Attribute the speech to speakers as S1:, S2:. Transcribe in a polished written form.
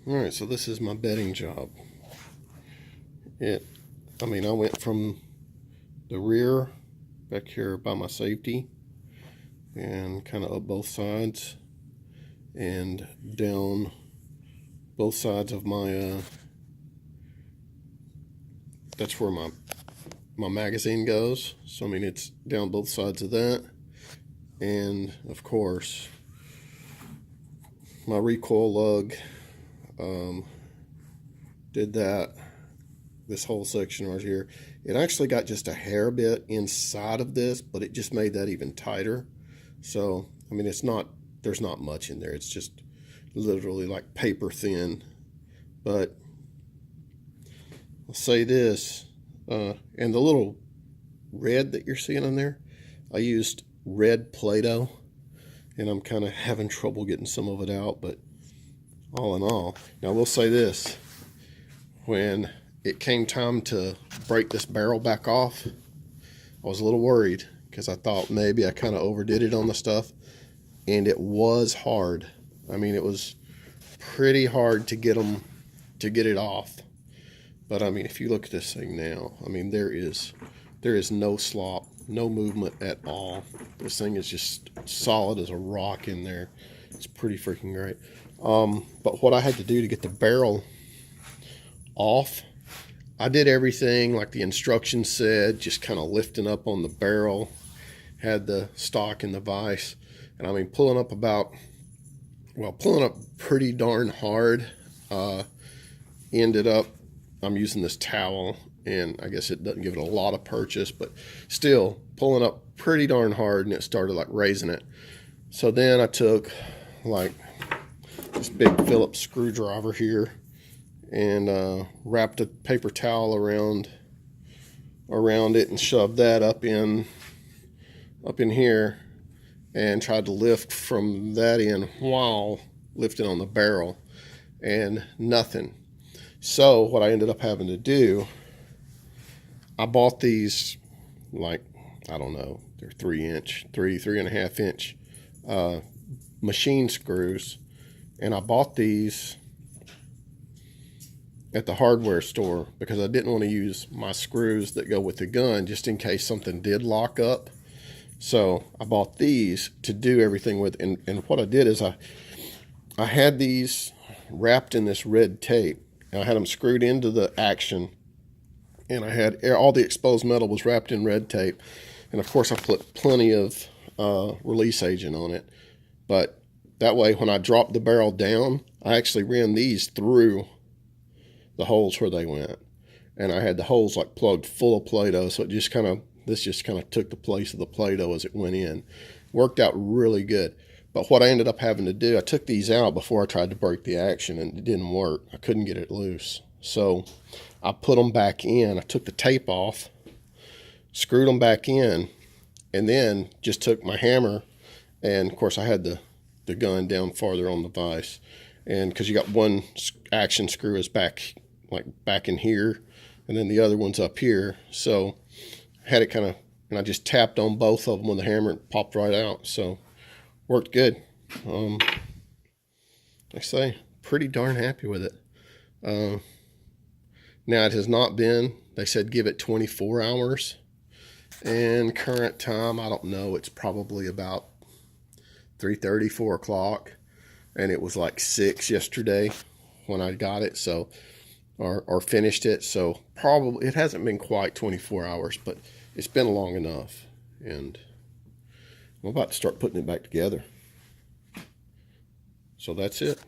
S1: Alright, so this is my bedding job. I went from the rear back here by my safety and kind of up both sides and down both sides of my, that's where my magazine goes. So, it's down both sides of that. And, of course, my recoil lug, did that, this whole section right here. It actually got just a hair bit inside of this, but it just made that even tighter. So, there's not much in there. It's just literally like paper thin. But I'll say this, and the little red that you're seeing on there, I used red Play-Doh, and I'm kind of having trouble getting some of it out, but all in all, now I will say this, when it came time to break this barrel back off, I was a little worried because I thought maybe I kind of overdid it on the stuff, and it was hard. It was pretty hard to get it off. But if you look at this thing now, there is no slop, no movement at all. This thing is just solid as a rock in there. It's pretty freaking great. But what I had to do to get the barrel off, I did everything like the instructions said, just kind of lifting up on the barrel, had the stock in the vise, and pulling up pretty darn hard. Ended up, I'm using this towel, and I guess it doesn't give it a lot of purchase, but still pulling up pretty darn hard, and it started like raising it. So then I took like this big Phillips screwdriver here and wrapped a paper towel around it and shoved that up in here and tried to lift from that in while lifting on the barrel, and nothing. So what I ended up having to do, I bought these, like, I don't know, they're 3.5 inch machine screws, and I bought these at the hardware store because I didn't want to use my screws that go with the gun just in case something did lock up. So I bought these to do everything with, and what I did is I had these wrapped in this red tape, and I had them screwed into the action, and I had all the exposed metal was wrapped in red tape, and of course I put plenty of release agent on it. But that way, when I dropped the barrel down, I actually ran these through the holes where they went, and I had the holes like plugged full of Play-Doh, so this just kind of took the place of the Play-Doh as it went in. Worked out really good. But what I ended up having to do, I took these out before I tried to break the action, and it didn't work. I couldn't get it loose. So I put them back in. I took the tape off, screwed them back in, and then just took my hammer, and of course I had the gun down farther on the vise. And because you got one action screw is back in here, and then the other one's up here. So I had it and I just tapped on both of them with the hammer and popped right out. So worked good. Like I say, pretty darn happy with it. Now it has not been, they said give it 24 hours. And current time, I don't know, it's probably about 3:30, 4 o'clock. And it was like 6 yesterday when I got it, so or finished it. So probably it hasn't been quite 24 hours, but it's been long enough. And I'm about to start putting it back together. So that's it.